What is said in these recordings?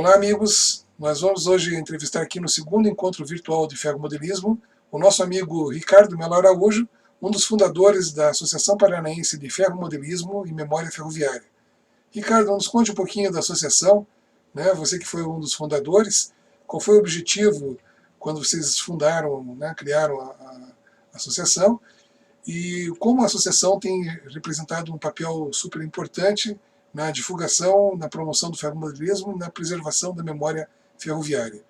Olá, amigos. Nós vamos hoje entrevistar aqui no segundo encontro virtual de ferromodelismo o nosso amigo Ricardo Melo Araújo, um dos fundadores da Associação Paranaense de Ferromodelismo e Memória Ferroviária. Ricardo, nos conte um pouquinho da associação, né? Você que foi um dos fundadores, qual foi o objetivo quando vocês fundaram, né, criaram a associação, e como a associação tem representado um papel super importante na divulgação, na promoção do ferromodelismo e na preservação da memória ferroviária.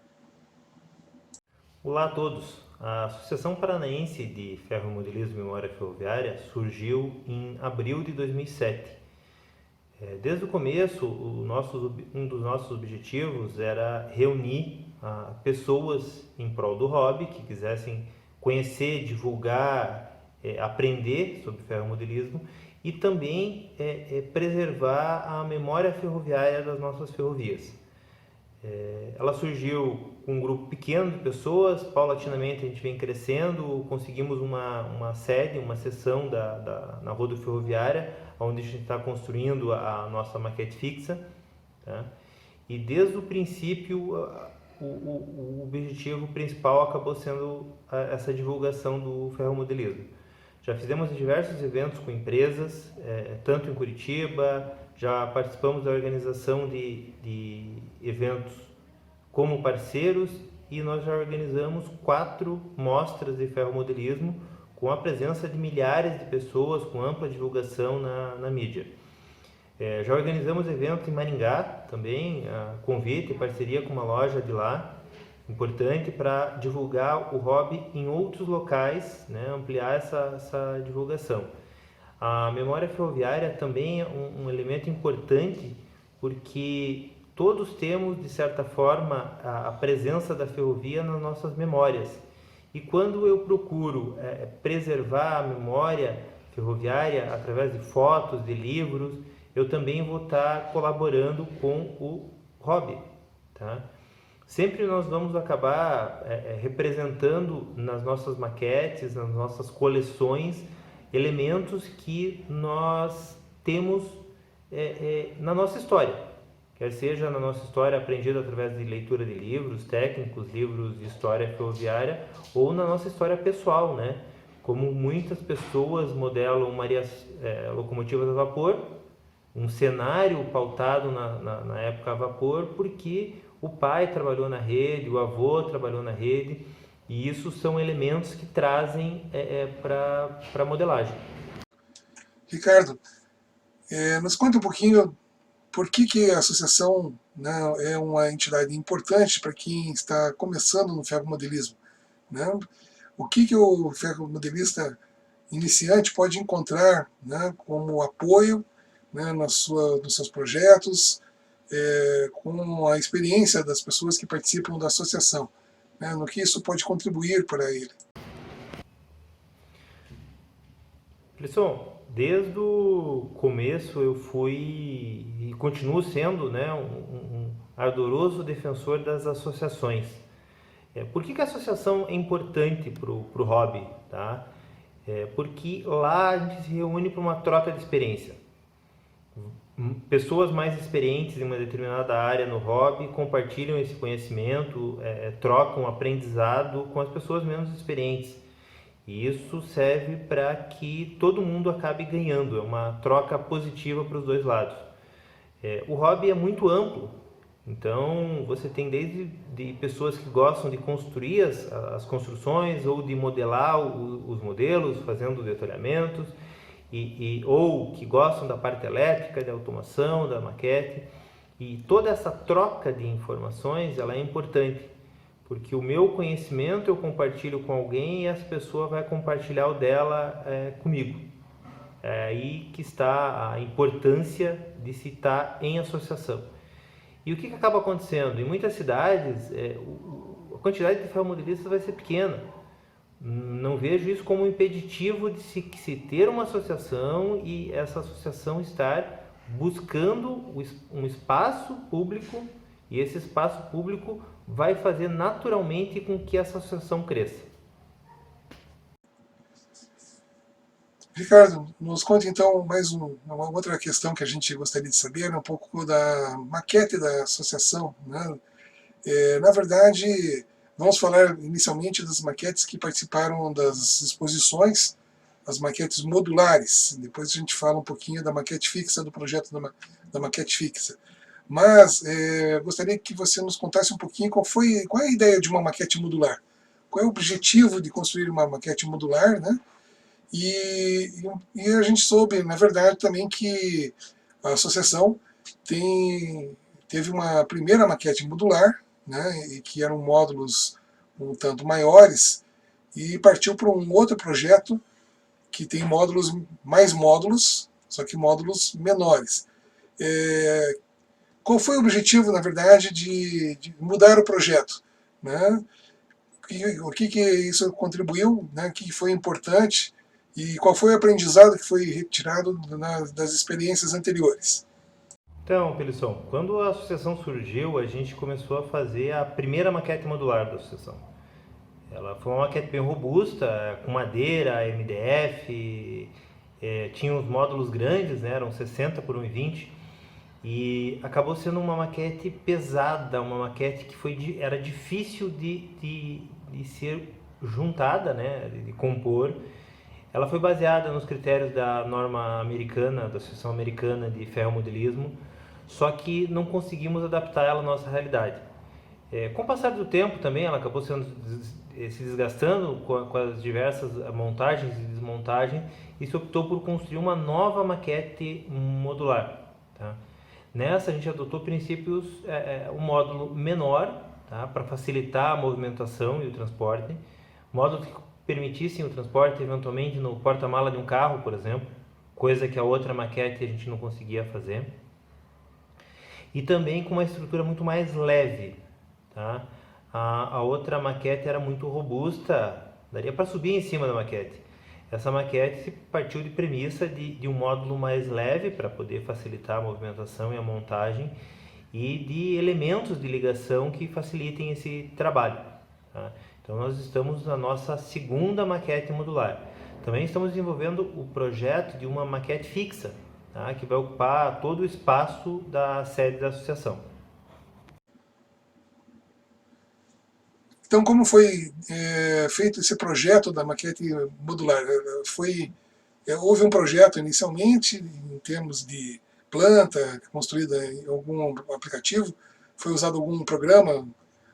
Olá a todos! A Associação Paranaense de Ferromodelismo e Memória Ferroviária surgiu em abril de 2007. Desde o começo, um dos nossos objetivos era reunir pessoas em prol do hobby que quisessem conhecer, divulgar, aprender sobre ferromodelismo e também preservar a memória ferroviária das nossas ferrovias. Ela surgiu com um grupo pequeno de pessoas, paulatinamente a gente vem crescendo, conseguimos uma sede, uma seção na rodoferroviária, onde a gente está construindo a nossa maquete fixa, tá? E desde o princípio o objetivo principal acabou sendo essa divulgação do ferromodelismo. Já fizemos diversos eventos com empresas, tanto em Curitiba, já participamos da organização de eventos como parceiros e nós já organizamos 4 mostras de ferromodelismo com a presença de milhares de pessoas, com ampla divulgação na mídia. Já organizamos eventos em Maringá também, convite e parceria com uma loja de lá, importante para divulgar o hobby em outros locais, né, ampliar essa divulgação. A memória ferroviária também é um elemento importante porque todos temos, de certa forma, a presença da ferrovia nas nossas memórias. E quando eu procuro preservar a memória ferroviária através de fotos, de livros, eu também vou estar colaborando com o hobby, tá? Sempre nós vamos acabar representando nas nossas maquetes, nas nossas coleções, elementos que nós temos na nossa história. Quer seja na nossa história aprendida através de leitura de livros técnicos, livros de história ferroviária, ou na nossa história pessoal, né? Como muitas pessoas modelam locomotivas a vapor, um cenário pautado na época a vapor, porque o pai trabalhou na rede, o avô trabalhou na rede, e isso são elementos que trazem para a modelagem. Ricardo, nos conta um pouquinho por que a associação, né, é uma entidade importante para quem está começando no ferromodelismo, né? O que o ferromodelista iniciante pode encontrar, né, como apoio, né, nos seus projetos, com a experiência das pessoas que participam da associação, né, no que isso pode contribuir para ele. Pessoal, desde o começo eu fui e continuo sendo, né, um ardoroso defensor das associações. Por que a associação é importante para o hobby? Tá? Porque lá a gente se reúne para uma troca de experiência. Pessoas mais experientes em uma determinada área no hobby compartilham esse conhecimento, trocam aprendizado com as pessoas menos experientes. E isso serve para que todo mundo acabe ganhando, é uma troca positiva para os dois lados. O hobby é muito amplo, então você tem desde de pessoas que gostam de construir as construções ou de modelar os modelos, fazendo detalhamentos, ou que gostam da parte elétrica, de automação, da maquete. E toda essa troca de informações ela é importante, porque o meu conhecimento eu compartilho com alguém e essa pessoa vai compartilhar o dela comigo. É aí que está a importância de se estar em associação. E o que acaba acontecendo? Em muitas cidades, a quantidade de ferromodelistas vai ser pequena. Não vejo isso como um impeditivo de se ter uma associação e essa associação estar buscando um espaço público, e esse espaço público vai fazer naturalmente com que essa associação cresça. Ricardo, nos conte então mais uma outra questão que a gente gostaria de saber, né, um pouco da maquete da associação, né? Na verdade, vamos falar inicialmente das maquetes que participaram das exposições, as maquetes modulares. Depois a gente fala um pouquinho da maquete fixa, do projeto da maquete fixa. Mas gostaria que você nos contasse um pouquinho qual é a ideia de uma maquete modular. Qual é o objetivo de construir uma maquete modular, né? E a gente soube, na verdade, também que a associação teve uma primeira maquete modular, né, e que eram módulos um tanto maiores, e partiu para um outro projeto que tem mais módulos, só que módulos menores. Qual foi o objetivo, na verdade, de mudar o projeto? Né? O que isso contribuiu, né? O que foi importante e qual foi o aprendizado que foi retirado das experiências anteriores? Então, Pelisson, quando a associação surgiu, a gente começou a fazer a primeira maquete modular da associação. Ela foi uma maquete bem robusta, com madeira, MDF, tinha uns módulos grandes, né, eram 60 por 1,20, e acabou sendo uma maquete pesada, uma maquete que era difícil de ser juntada, né, de compor. Ela foi baseada nos critérios da norma americana, da Associação Americana de Ferromodelismo, só que não conseguimos adaptar ela à nossa realidade. Com o passar do tempo também, ela acabou se desgastando com as diversas montagens e desmontagens e se optou por construir uma nova maquete modular. Tá? Nessa a gente adotou princípios, um módulo menor, tá? Para facilitar a movimentação e o transporte, módulos que permitissem o transporte eventualmente no porta-mala de um carro, por exemplo, coisa que a outra maquete a gente não conseguia fazer. E também com uma estrutura muito mais leve. Tá? A outra maquete era muito robusta, daria para subir em cima da maquete. Essa maquete partiu de premissa de um módulo mais leve para poder facilitar a movimentação e a montagem e de elementos de ligação que facilitem esse trabalho. Tá? Então nós estamos na nossa segunda maquete modular. Também estamos desenvolvendo o projeto de uma maquete fixa, tá? Que vai ocupar todo o espaço da sede da associação. Então, como foi feito esse projeto da maquete modular? Houve um projeto inicialmente, em termos de planta construída em algum aplicativo, foi usado algum programa,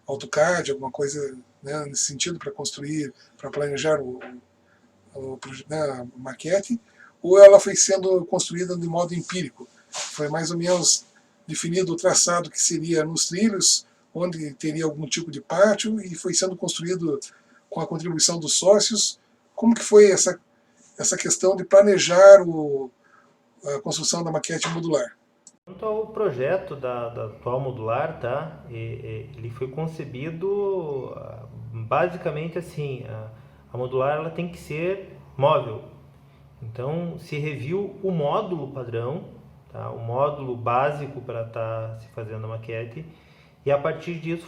AutoCAD, alguma coisa, né, nesse sentido, para construir, para planejar né, a maquete, ou ela foi sendo construída de modo empírico? Foi mais ou menos definido o traçado que seria nos trilhos, onde teria algum tipo de pátio, e foi sendo construído com a contribuição dos sócios. Como que foi essa questão de planejar a construção da maquete modular? Quanto ao projeto da atual modular, tá? Ele foi concebido basicamente assim, a modular ela tem que ser móvel. Então se reviu o módulo padrão, tá? O módulo básico para estar se fazendo a maquete, e a partir disso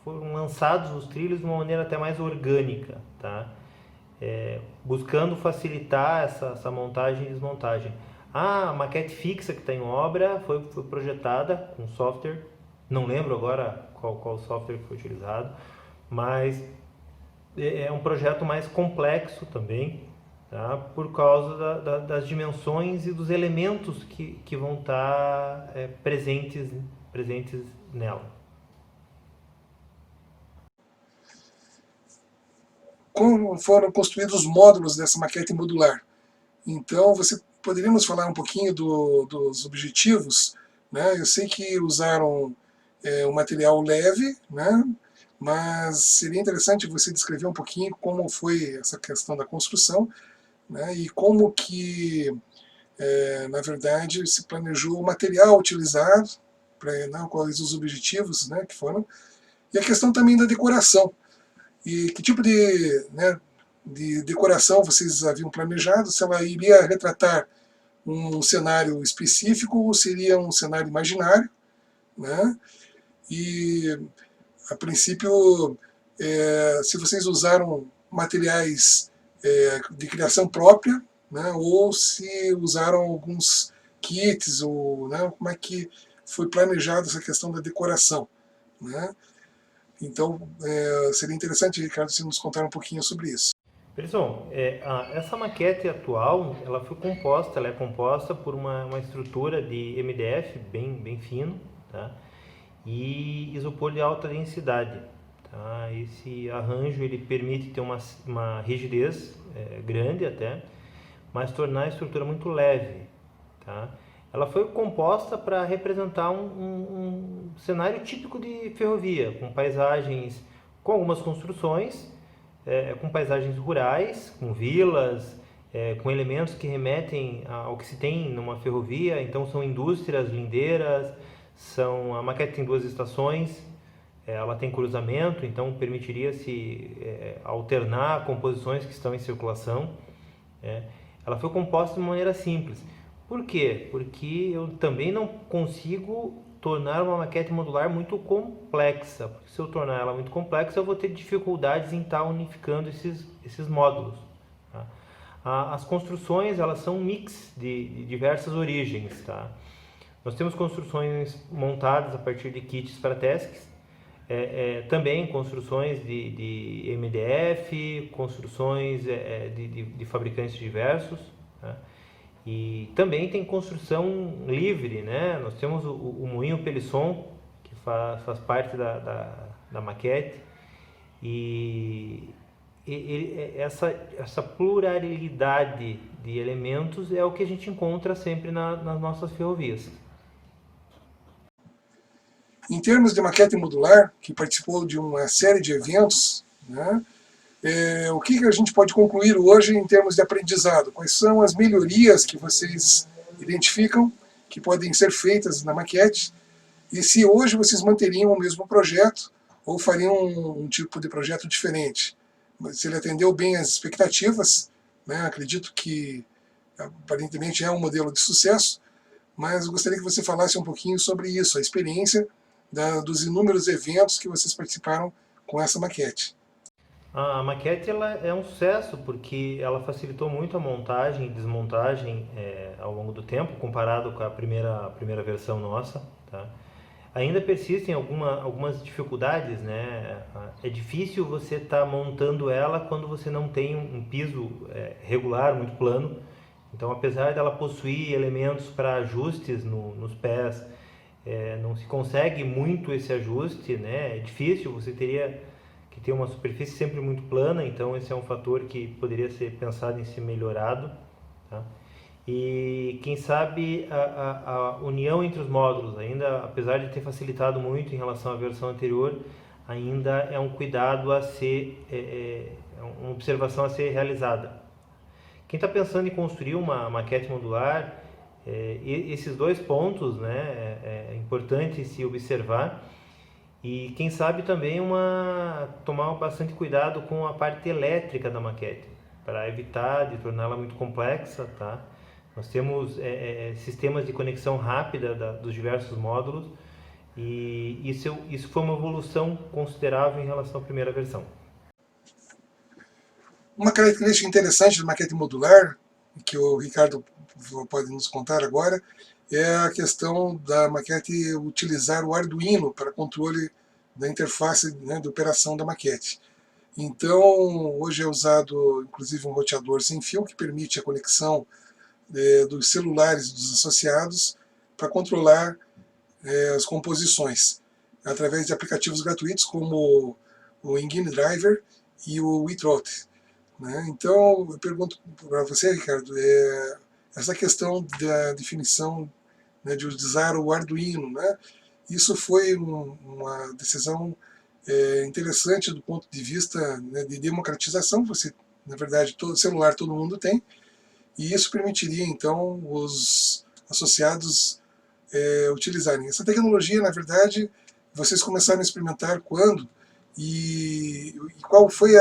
foram lançados os trilhos de uma maneira até mais orgânica, tá? Buscando facilitar essa montagem e desmontagem. A maquete fixa que está em obra foi projetada com software, não lembro agora qual software foi utilizado, mas é um projeto mais complexo também, tá? Por causa das dimensões e dos elementos que vão estar presentes nela. Como foram construídos os módulos dessa maquete modular? Então, você poderia nos falar um pouquinho dos objetivos? Né? Eu sei que usaram um material leve, né? Mas seria interessante você descrever um pouquinho como foi essa questão da construção, né? E como que, na verdade, se planejou o material utilizado, quais os objetivos, né, que foram, e a questão também da decoração. E que tipo de decoração vocês haviam planejado? Se ela iria retratar um cenário específico ou seria um cenário imaginário, né? E, a princípio, se vocês usaram materiais de criação própria, né, ou se usaram alguns kits, ou né, como é que foi planejada essa questão da decoração. Né? Então, seria interessante, Ricardo, se nos contar um pouquinho sobre isso. Pelisson, essa maquete atual, ela é composta por uma estrutura de MDF bem fino, tá? E isopor de alta densidade. Tá? Esse arranjo ele permite ter uma rigidez grande até, mas tornar a estrutura muito leve. Tá? Ela foi composta para representar um cenário típico de ferrovia, com paisagens, com algumas construções, com paisagens rurais, com vilas, com elementos que remetem ao que se tem numa ferrovia. Então são indústrias lindeiras, a maquete tem 2 estações, ela tem cruzamento, então permitiria-se alternar composições que estão em circulação. Ela foi composta de uma maneira simples. Por quê? Porque eu também não consigo tornar uma maquete modular muito complexa. Porque se eu tornar ela muito complexa, eu vou ter dificuldades em estar unificando esses módulos. Tá? As construções, elas são um mix de diversas origens. Tá? Nós temos construções montadas a partir de kits para tasks, também construções de MDF, construções de fabricantes diversos. Tá? E também tem construção livre, né? Nós temos o moinho Pelisson, que faz parte da maquete, e essa pluralidade de elementos é o que a gente encontra sempre nas nossas ferrovias. Em termos de maquete modular, que participou de uma série de eventos, né, o que a gente pode concluir hoje em termos de aprendizado? Quais são as melhorias que vocês identificam que podem ser feitas na maquete? E se hoje vocês manteriam o mesmo projeto ou fariam um tipo de projeto diferente? Se ele atendeu bem às expectativas, né, acredito que aparentemente é um modelo de sucesso, mas eu gostaria que você falasse um pouquinho sobre isso, a experiência dos inúmeros eventos que vocês participaram com essa maquete. A maquete ela é um sucesso porque ela facilitou muito a montagem e desmontagem ao longo do tempo, comparado com a primeira versão nossa. Tá? Ainda persistem algumas dificuldades, né? É difícil você estar montando ela quando você não tem um piso regular, muito plano. Então, apesar dela possuir elementos para ajustes nos pés, não se consegue muito esse ajuste, né? É difícil, você teria que ter uma superfície sempre muito plana, então esse é um fator que poderia ser pensado em ser melhorado. Tá? E quem sabe a união entre os módulos, ainda apesar de ter facilitado muito em relação à versão anterior, ainda é um cuidado a ser, uma observação a ser realizada. Quem está pensando em construir uma maquete modular, esses 2 pontos, né, é importante se observar. E quem sabe também tomar bastante cuidado com a parte elétrica da maquete, para evitar de torná-la muito complexa. Tá? Nós temos sistemas de conexão rápida dos diversos módulos, e isso foi uma evolução considerável em relação à primeira versão. Uma característica interessante da maquete modular, que o Ricardo pode nos contar agora, é a questão da maquete utilizar o Arduino para controle da interface, né, de operação da maquete. Então, hoje é usado inclusive um roteador sem fio que permite a conexão dos celulares dos associados para controlar as composições, através de aplicativos gratuitos como o Engine Driver e o WeTrot. Né? Então, eu pergunto para você, Ricardo, essa questão da definição, né, de usar o Arduino, né? Isso foi uma decisão interessante do ponto de vista, né, de democratização. Você, na verdade, todo celular todo mundo tem, e isso permitiria, então, os associados utilizarem. Essa tecnologia, na verdade, vocês começaram a experimentar quando? E qual foi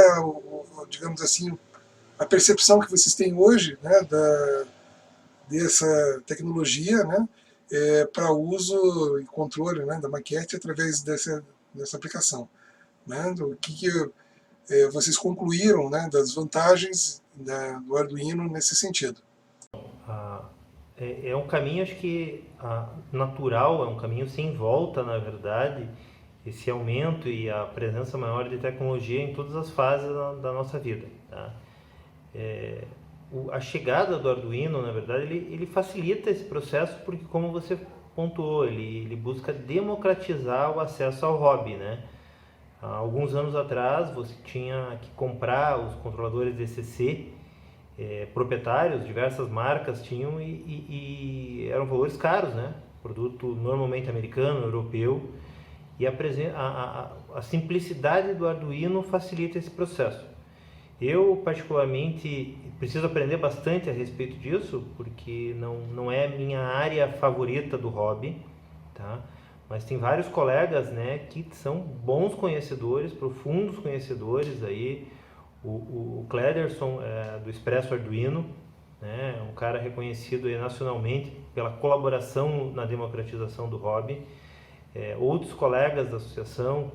digamos assim, a percepção que vocês têm hoje, né, dessa tecnologia, né, para uso e controle, né, da maquete através dessa aplicação? Né? vocês concluíram, né, das vantagens do Arduino nesse sentido. É um caminho, acho que natural, é um caminho sem volta, na verdade, esse aumento e a presença maior de tecnologia em todas as fases da nossa vida. Tá? A chegada do Arduino, na verdade, ele facilita esse processo porque, como você pontuou, ele busca democratizar o acesso ao hobby, né? Há alguns anos atrás, você tinha que comprar os controladores DCC, proprietários, diversas marcas tinham e eram valores caros, né? Produto normalmente americano, europeu, e a simplicidade do Arduino facilita esse processo. Eu, particularmente, preciso aprender bastante a respeito disso, porque não é minha área favorita do hobby, tá? Mas tem vários colegas, né, que são bons conhecedores, profundos conhecedores aí. O Clederson, do Expresso Arduino, né, um cara reconhecido aí nacionalmente pela colaboração na democratização do hobby. Outros colegas da associação,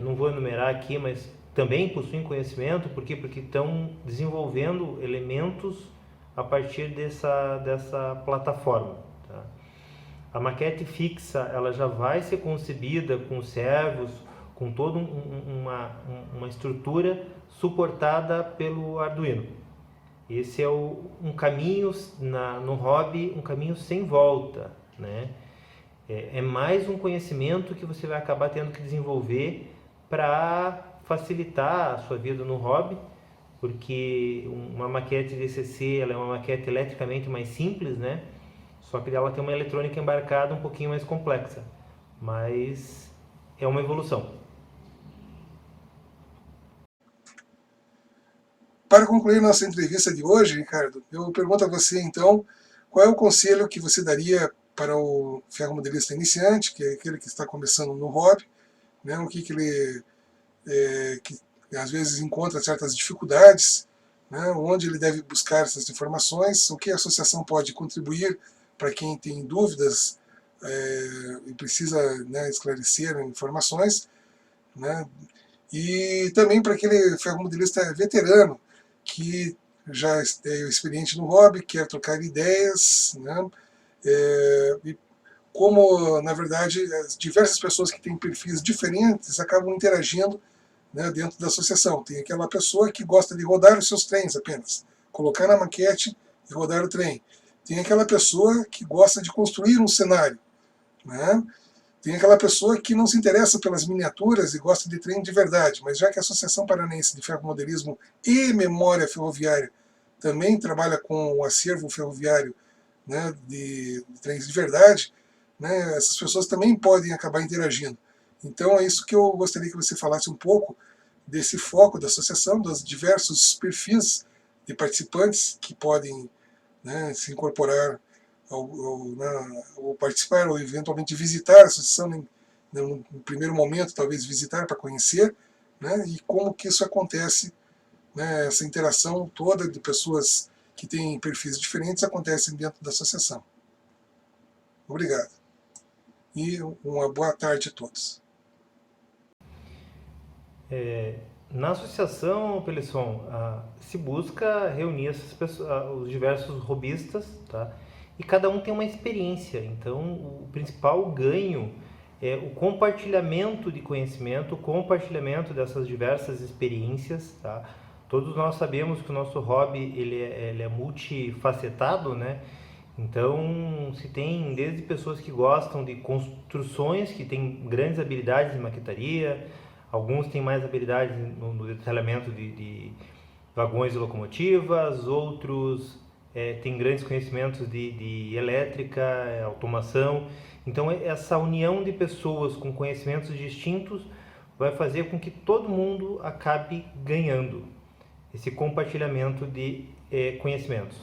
não vou enumerar aqui, mas também possuem conhecimento. Por quê? Porque estão desenvolvendo elementos a partir dessa plataforma. Tá? A maquete fixa, ela já vai ser concebida com servos, com toda uma estrutura suportada pelo Arduino. Esse é um caminho no hobby, um caminho sem volta, né? É mais um conhecimento que você vai acabar tendo que desenvolver para facilitar a sua vida no hobby, porque uma maquete DCC, ela é uma maquete eletricamente mais simples, né? Só que ela tem uma eletrônica embarcada um pouquinho mais complexa, mas é uma evolução. Para concluir nossa entrevista de hoje, Ricardo, eu pergunto a você, então, qual é o conselho que você daria para o ferromodelista iniciante, que é aquele que está começando no hobby, né? O que ele que às vezes encontra certas dificuldades, né? Onde ele deve buscar essas informações, o que a associação pode contribuir para quem tem dúvidas e precisa, né, esclarecer informações, né? E também para aquele ferromodelista veterano que já é experiente no hobby, quer trocar ideias, né? E como, na verdade, as diversas pessoas que têm perfis diferentes acabam interagindo, né, dentro da associação. Tem aquela pessoa que gosta de rodar os seus trens apenas, colocar na maquete e rodar o trem. Tem aquela pessoa que gosta de construir um cenário, né? Tem aquela pessoa que não se interessa pelas miniaturas e gosta de trem de verdade, mas já que a Associação Paranaense de Ferromodelismo e Memória Ferroviária também trabalha com o acervo ferroviário, né, de trens de verdade, né, essas pessoas também podem acabar interagindo. Então é isso que eu gostaria que você falasse um pouco desse foco da associação, dos diversos perfis de participantes que podem, né, se incorporar ou participar, ou eventualmente visitar a associação no primeiro momento, talvez visitar para conhecer, né, e como que isso acontece, né, essa interação toda de pessoas que têm perfis diferentes acontece dentro da associação. Obrigado. E uma boa tarde a todos. Na associação, Pelisson, se busca reunir essas pessoas, os diversos hobbyistas, tá? E cada um tem uma experiência. Então, o principal ganho é o compartilhamento de conhecimento, o compartilhamento dessas diversas experiências, tá? Todos nós sabemos que o nosso hobby ele é multifacetado, né? Então, se tem desde pessoas que gostam de construções, que têm grandes habilidades em maquetaria, alguns têm mais habilidades no detalhamento de vagões e locomotivas, outros têm grandes conhecimentos de elétrica, automação. Então, essa união de pessoas com conhecimentos distintos vai fazer com que todo mundo acabe ganhando esse compartilhamento de conhecimentos.